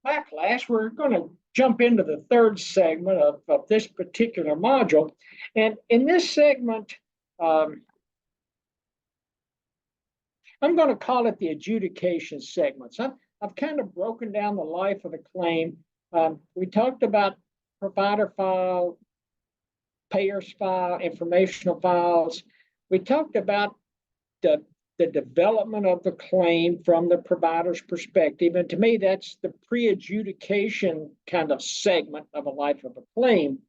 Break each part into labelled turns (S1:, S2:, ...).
S1: Backlash, we're going to jump into the third segment of this particular module. And in this segment, um, I'm going to call it the adjudication segments. I've kind of broken down the life of the claim. We talked about provider file, payers file, informational files. We talked about the the development of the claim from the provider's perspective. And to me, that's the pre-adjudication kind of segment of a life of a claim.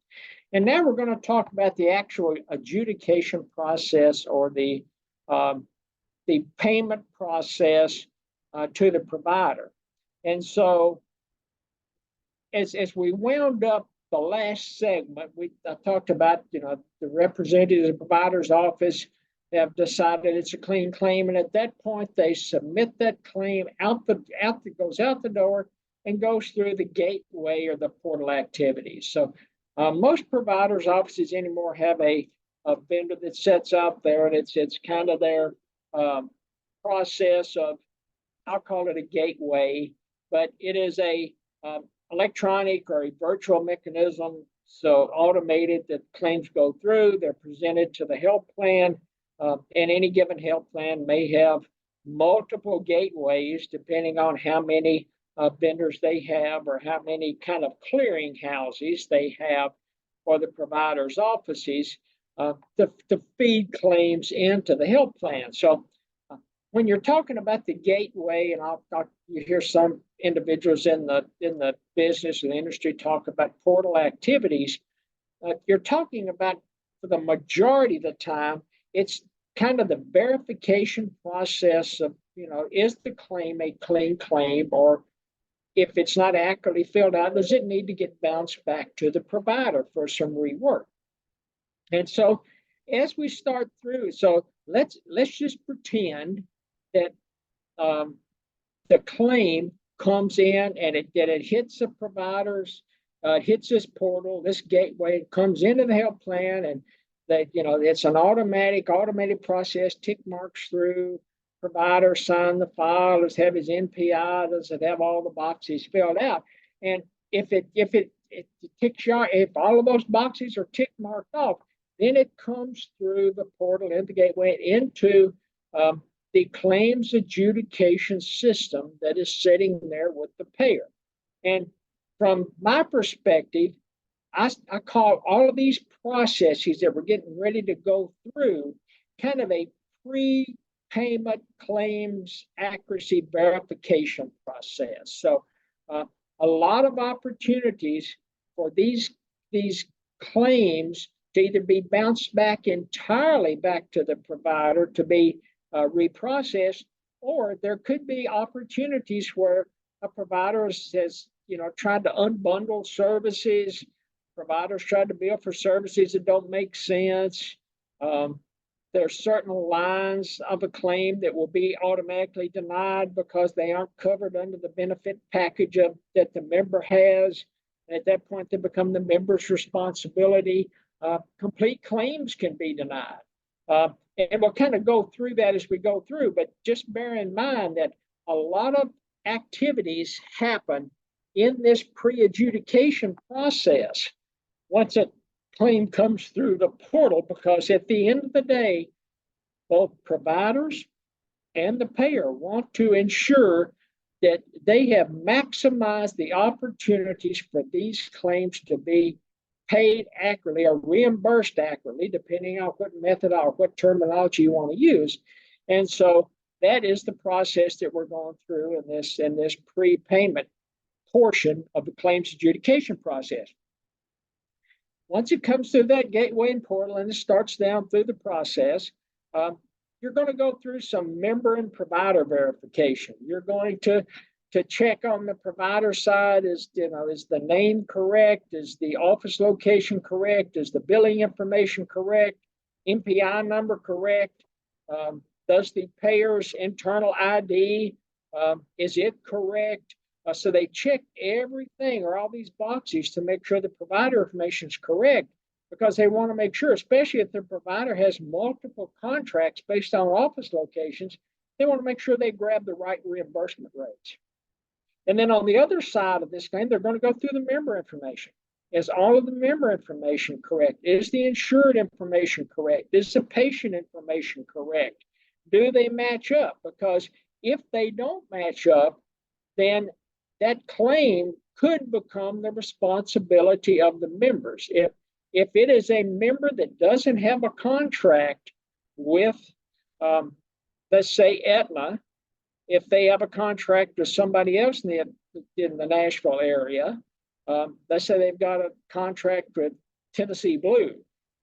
S1: And now we're going to talk about the actual adjudication process or the payment process to the provider. And so as we wound up the last segment, I talked about, the representative of the provider's office have decided it's a clean claim, and at that point they submit that claim goes out the door and goes through the gateway or the portal activities. So most providers' offices anymore have a vendor that sets out there, and it's kind of their process of, I'll call it a gateway, but it is a electronic or a virtual mechanism, so automated, that claims go through. They're presented to the health plan. And any given health plan may have multiple gateways depending on how many vendors they have or how many kind of clearing houses they have for the provider's offices to feed claims into the health plan. So when you're talking about the gateway, and you hear some individuals in the business and the industry talk about portal activities, you're talking about, for the majority of the time, it's kind of the verification process of, is the claim a clean claim, or if it's not accurately filled out, does it need to get bounced back to the provider for some rework? And so as we start through, so let's just pretend that the claim comes in and it hits the provider's, hits this portal, this gateway, comes into the health plan, and that it's an automated process, tick marks through, provider sign the file, does it have his NPI, does it have all the boxes filled out? And if it ticks you, if all of those boxes are tick marked off, then it comes through the portal into the gateway into the claims adjudication system that is sitting there with the payer. And from my perspective, I call all of these processes that we're getting ready to go through kind of a pre-payment claims accuracy verification process. So a lot of opportunities for these claims to either be bounced back entirely back to the provider to be reprocessed, or there could be opportunities where a provider has tried to unbundle services. Providers tried to bill for services that don't make sense. There are certain lines of a claim that will be automatically denied because they aren't covered under the benefit package that the member has. And at that point, they become the member's responsibility. Complete claims can be denied. And we'll kind of go through that as we go through, but just bear in mind that a lot of activities happen in this pre-adjudication process once a claim comes through the portal, because at the end of the day, both providers and the payer want to ensure that they have maximized the opportunities for these claims to be paid accurately or reimbursed accurately, depending on what method or what terminology you want to use. And so that is the process that we're going through in this pre-payment portion of the claims adjudication process. Once it comes through that gateway and portal and it starts down through the process, you're going to go through some member and provider verification. You're going to check on the provider side, is the name correct? Is the office location correct? Is the billing information correct? NPI number correct? Does the payer's internal ID, is it correct? So they check everything or all these boxes to make sure the provider information is correct, because they want to make sure, especially if the provider has multiple contracts based on office locations, they want to make sure they grab the right reimbursement rates. And then on the other side of this claim, they're going to go through the member information. Is all of the member information correct? Is the insured information correct? Is the patient information correct? Do they match up? Because if they don't match up, then that claim could become the responsibility of the members. If it is a member that doesn't have a contract with, let's say, Aetna, if they have a contract with somebody else in the Nashville area, let's say they've got a contract with Tennessee Blue.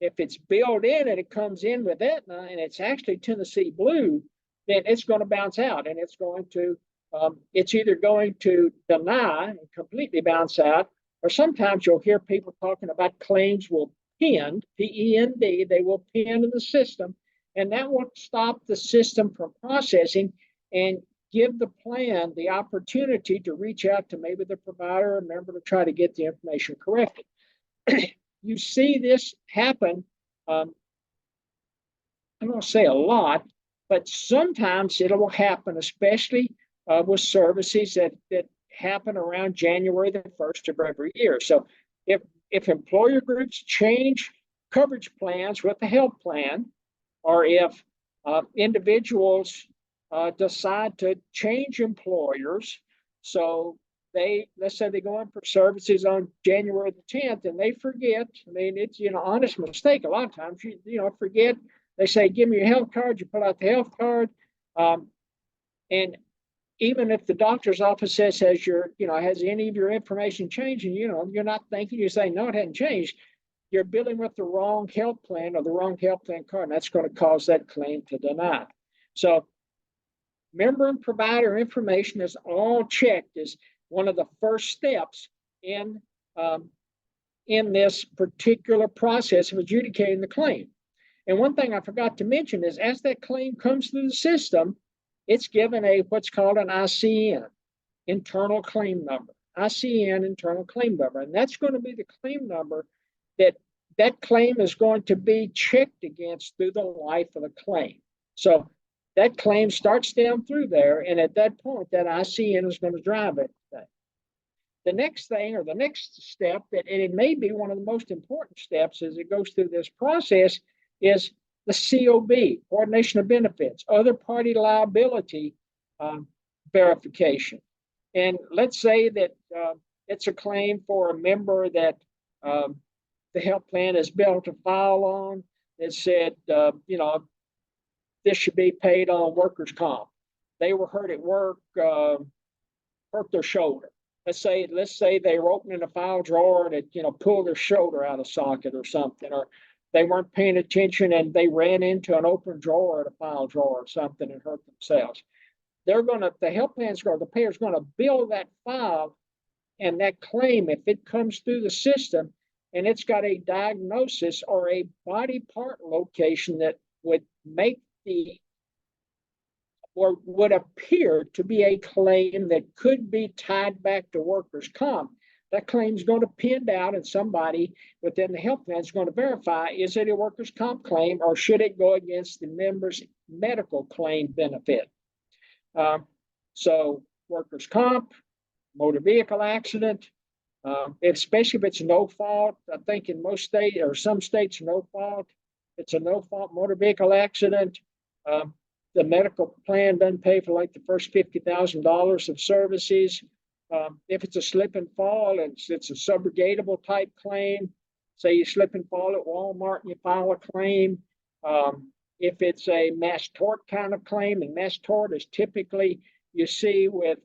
S1: If it's billed in and it comes in with Aetna and it's actually Tennessee Blue, then it's going to bounce out, and it's either going to deny and completely bounce out, or sometimes you'll hear people talking about claims will pend, P-E-N-D, they will pend in the system, and that will stop the system from processing and give the plan the opportunity to reach out to maybe the provider or member to try to get the information corrected. You see this happen, I don't say a lot, but sometimes it will happen, especially with services that happen around January the 1st of every year. So if employer groups change coverage plans with the health plan, or if individuals decide to change employers, so let's say they go in for services on January the 10th and they forget. I mean, it's honest mistake. A lot of times you forget. They say, give me your health card. You pull out the health card, and even if the doctor's office says has any of your information changed, and you're not thinking, you say no, it hadn't changed. You're billing with the wrong health plan or the wrong health plan card, and that's going to cause that claim to deny. So member and provider information is all checked as one of the first steps in this particular process of adjudicating the claim. And one thing I forgot to mention is as that claim comes through the system, it's given what's called an ICN, internal claim number. ICN, internal claim number. And that's going to be the claim number that claim is going to be checked against through the life of the claim. So that claim starts down through there, and at that point, that ICN is going to drive it. The next thing, or the next step, and it may be one of the most important steps as it goes through this process, is the COB, coordination of benefits, other party liability verification. And let's say that it's a claim for a member that the health plan has built a file on that said, this should be paid on workers' comp. They were hurt at work, hurt their shoulder. Let's say they were opening a file drawer and it, pulled their shoulder out of socket or something, or they weren't paying attention and they ran into an open drawer at a file drawer or something and hurt themselves. The health plan's the payer's going to bill that file and that claim if it comes through the system and it's got a diagnosis or a body part location that would make or would appear to be a claim that could be tied back to workers' comp. That claim is going to pin out, and somebody within the health plan is going to verify, is it a workers' comp claim or should it go against the member's medical claim benefit? So workers' comp, motor vehicle accident, especially if it's no fault. I think in most states or some states, no fault. It's a no fault motor vehicle accident. The medical plan doesn't pay for like the first $50,000 of services. If it's a slip and fall, it's a subrogatable type claim. Say you slip and fall at Walmart and you file a claim. If it's a mass tort kind of claim, and mass tort is typically you see with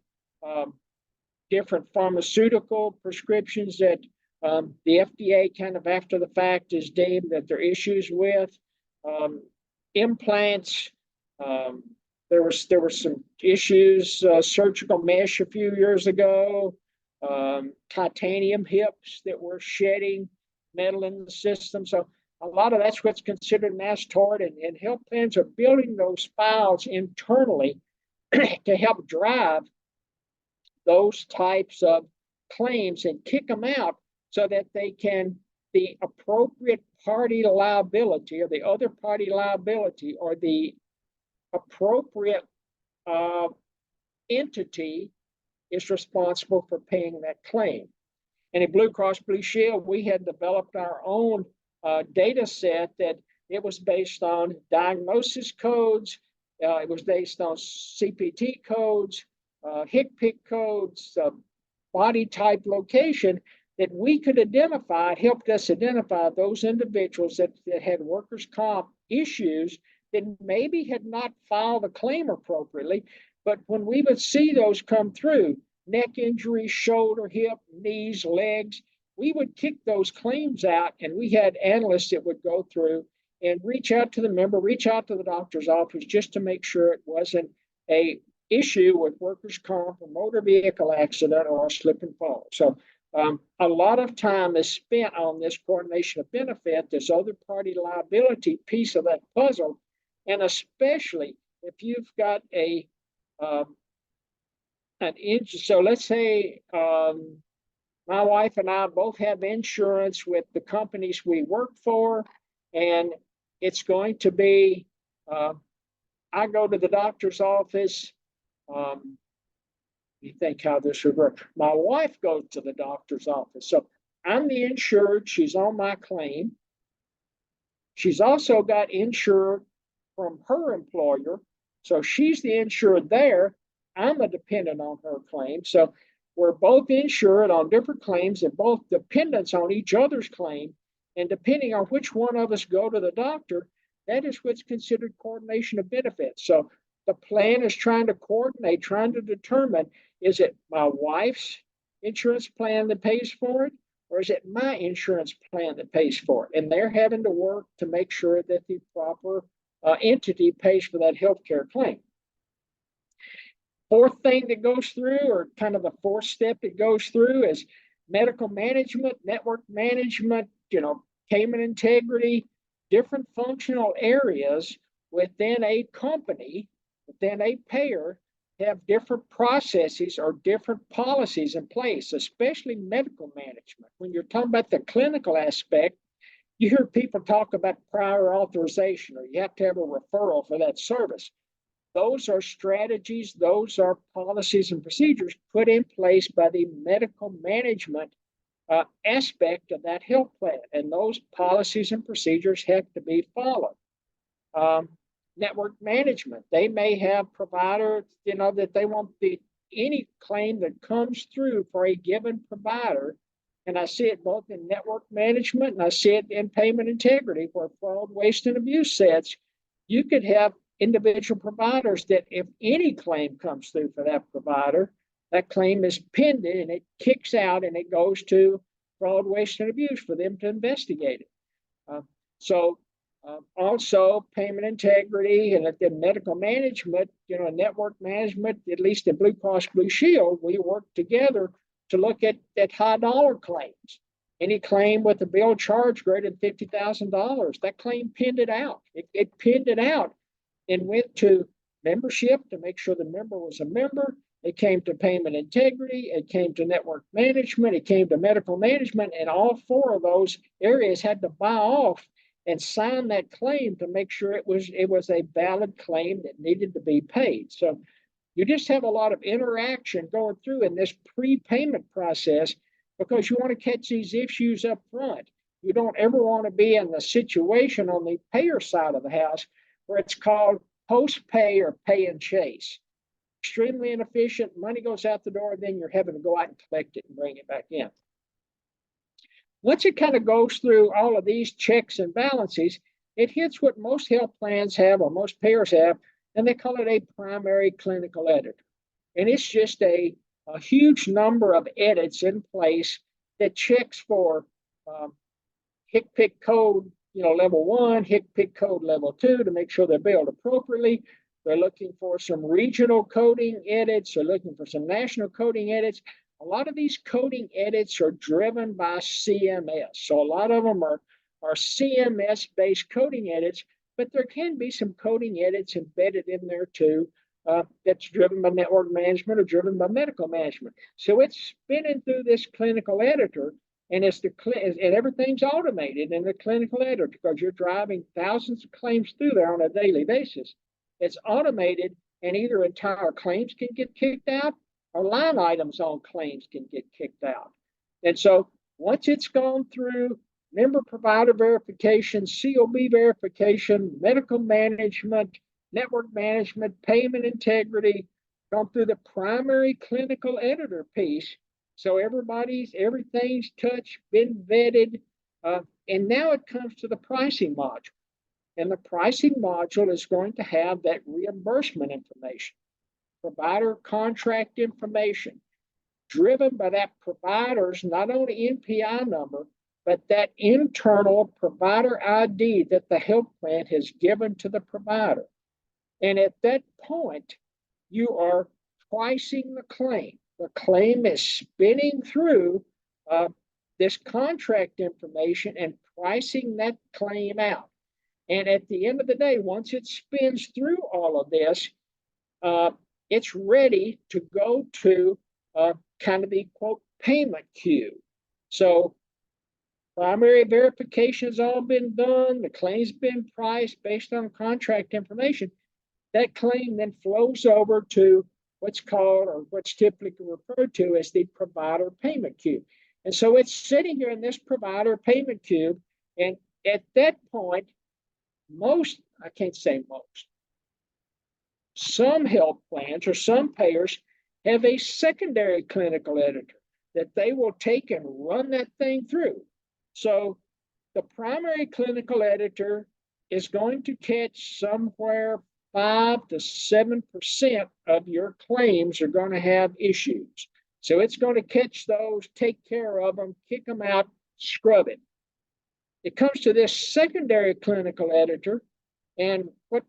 S1: different pharmaceutical prescriptions that the FDA kind of after the fact is deemed that there are issues with. Implants, there were some issues, surgical mesh a few years ago, titanium hips that were shedding metal in the system. So a lot of that's what's considered mass tort, and health plans are building those files internally to help drive those types of claims and kick them out so that the appropriate party liability or the other party liability or the appropriate entity is responsible for paying that claim. And in Blue Cross Blue Shield, we had developed our own data set that it was based on diagnosis codes. It was based on CPT codes, HCPC codes, body type, location, that we could identify. It helped us identify those individuals that had workers' comp issues that maybe had not filed a claim appropriately. But when we would see those come through, neck injuries, shoulder, hip, knees, legs, we would kick those claims out, and we had analysts that would go through and reach out to the member, reach out to the doctor's office just to make sure it wasn't a issue with workers' comp, a motor vehicle accident, or a slip and fall. So a lot of time is spent on this coordination of benefit, this other party liability piece of that puzzle, and especially if you've got an injury. So let's say my wife and I both have insurance with the companies we work for, and it's going to be, I go to the doctor's office. You think how this would work. My wife goes to the doctor's office. So I'm the insured. She's on my claim. She's also got insured from her employer. So she's the insured there. I'm a dependent on her claim. So we're both insured on different claims and both dependents on each other's claim. And depending on which one of us go to the doctor, that is what's considered coordination of benefits. So the plan is trying to coordinate, trying to determine, is it my wife's insurance plan that pays for it, or is it my insurance plan that pays for it? And they're having to work to make sure that the proper entity pays for that healthcare claim. Fourth thing that goes through, or kind of the fourth step it goes through, is medical management, network management, payment integrity, different functional areas within a company, within a payer, have different processes or different policies in place, especially medical management. When you're talking about the clinical aspect, you hear people talk about prior authorization, or you have to have a referral for that service. Those are strategies, those are policies and procedures put in place by the medical management aspect of that health plan. And those policies and procedures have to be followed. Network management, they may have providers, that they want any claim that comes through for a given provider. And I see it both in network management and I see it in payment integrity, where fraud, waste, and abuse sets. You could have individual providers that if any claim comes through for that provider, that claim is pending and it kicks out and it goes to fraud, waste, and abuse for them to investigate it. Also payment integrity and at the medical management, network management, at least in Blue Cross Blue Shield, we work together to look at high dollar claims. Any claim with a bill charge greater than $50,000, that claim pinned it out. It pinned it out and went to membership to make sure the member was a member. It came to payment integrity. It came to network management. It came to medical management. And all four of those areas had to buy off and sign that claim to make sure it was a valid claim that needed to be paid. So you just have a lot of interaction going through in this prepayment process because you want to catch these issues up front. You don't ever want to be in the situation on the payer side of the house where it's called post-pay or pay and chase. Extremely inefficient, money goes out the door, then you're having to go out and collect it and bring it back in. Once it kind of goes through all of these checks and balances, it hits what most health plans have or most payers have, and they call it a primary clinical editor. And it's just a huge number of edits in place that checks for HCPC code, level 1, HCPC code level 2 to make sure they're billed appropriately. They're looking for some regional coding edits. They're looking for some national coding edits. A lot of these coding edits are driven by CMS. So a lot of them are CMS-based coding edits, but there can be some coding edits embedded in there too that's driven by network management or driven by medical management. So it's spinning through this clinical editor, and and everything's automated in the clinical editor because you're driving thousands of claims through there on a daily basis. It's automated, and either entire claims can get kicked out or line items on claims can get kicked out. And so once it's gone through member provider verification, COB verification, medical management, network management, payment integrity, gone through the primary clinical editor piece. So everything's touched, been vetted, and now it comes to the pricing module. And the pricing module is going to have that reimbursement information, provider contract information, driven by that provider's not only NPI number, but that internal provider ID that the health plan has given to the provider. And at that point, you are pricing the claim. The claim is spinning through this contract information and pricing that claim out. And at the end of the day, once it spins through all of this, it's ready to go to kind of the quote payment queue. So primary verification has all been done. The claim's been priced based on contract information. That claim then flows over to what's called, or what's typically referred to as the provider payment queue. And so it's sitting here in this provider payment queue. And at that point, I can't say most, some health plans or some payers have a secondary clinical editor that they will take and run that thing through. So the primary clinical editor is going to catch somewhere 5 to 7% of your claims are going to have issues. So it's going to catch those, take care of them, kick them out, scrub it. It comes to this secondary clinical editor, and what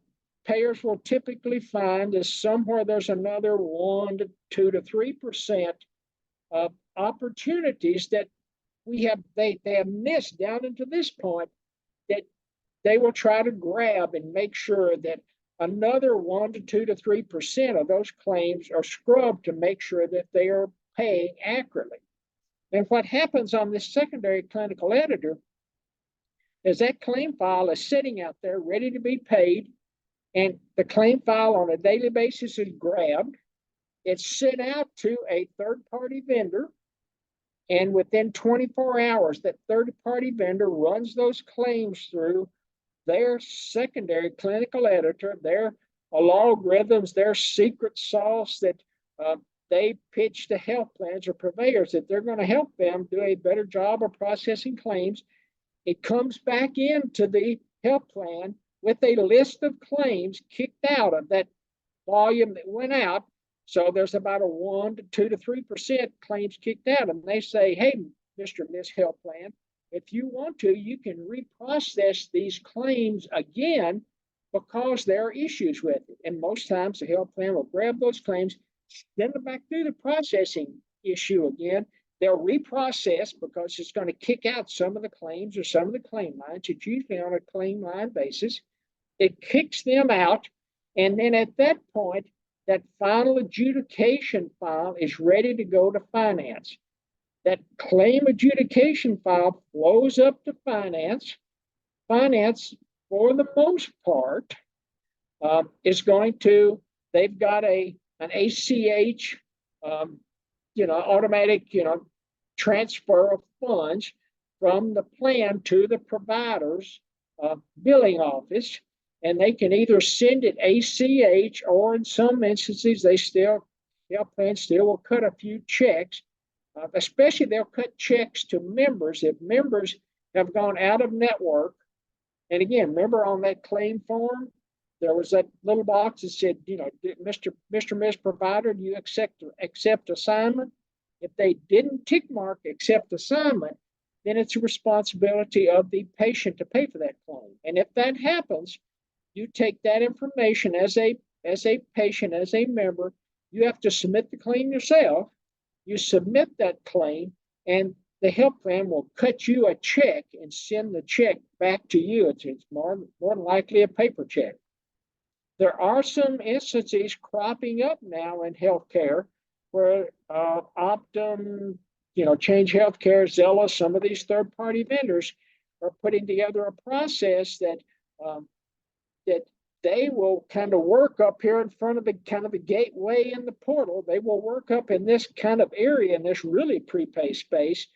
S1: payers will typically find is somewhere there's another 1 to 2 to 3% of opportunities that they have missed down into this point, that they will try to grab and make sure that another 1 to 2 to 3% of those claims are scrubbed to make sure that they are paying accurately. And what happens on this secondary clinical editor is that claim file is sitting out there ready to be paid, and the claim file on a daily basis is grabbed. It's sent out to a third-party vendor, and within 24 hours, that third-party vendor runs those claims through their secondary clinical editor, their algorithms, their secret sauce that they pitch to health plans or purveyors that they're going to help them do a better job of processing claims. It comes back into the health plan with a list of claims kicked out of that volume that went out. So there's about a 1 to 2 to 3% claims kicked out. And they say, hey, Mr. and Miss Health Plan, if you want to, you can reprocess these claims again because there are issues with it. And most times the health plan will grab those claims, send them back through the processing issue again. They'll reprocess because it's going to kick out some of the claims or some of the claim lines. It's usually on a claim line basis. It kicks them out. And then at that point, that final adjudication file is ready to go to finance. That claim adjudication file flows up to finance. Finance, for the most part, is going to, they've got an ACH, automatic, transfer of funds from the plan to the provider's billing office. And they can either send it ACH, or in some instances, health plans still will cut a few checks. Especially they'll cut checks to members if members have gone out of network. And again, remember on that claim form, there was that little box that said, Mr. Miss Provider, do you accept assignment? If they didn't tick mark accept assignment, then it's a responsibility of the patient to pay for that claim. And if that happens, you take that information as a patient, as a member, you have to submit the claim yourself. You submit that claim, and the health plan will cut you a check and send the check back to you. It's more than likely a paper check. There are some instances cropping up now in healthcare where Optum, Change Healthcare, Zella, some of these third-party vendors are putting together a process that they will kind of work up here in front of the kind of the gateway in the portal. They will work up in this kind of area, in this really prepay space,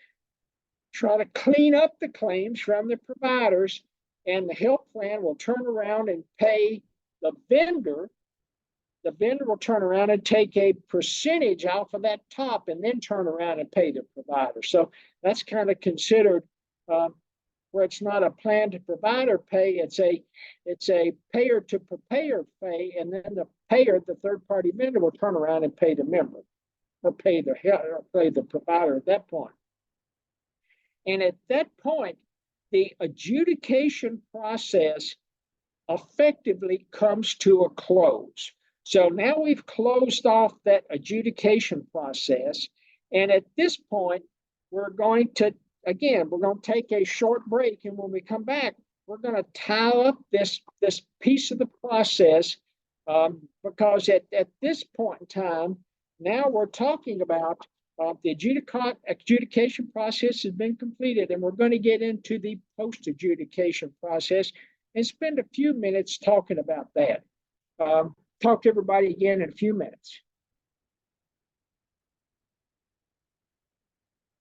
S1: try to clean up the claims from the providers, and the health plan will turn around and pay the vendor. The vendor will turn around and take a percentage off of that top and then turn around and pay the provider. So that's kind of considered where it's not a plan to provider pay, it's a payer to payer pay, and then the payer, the third party vendor, will turn around and pay the member or pay the provider at that point. And at that point, the adjudication process effectively comes to a close. So now we've closed off that adjudication process. And at this point, we're going to take a short break. And when we come back, we're going to tie up this piece of the process because at this point in time, now we're talking about the adjudication process has been completed, and we're going to get into the post-adjudication process and spend a few minutes talking about that. Talk to everybody again in a few minutes.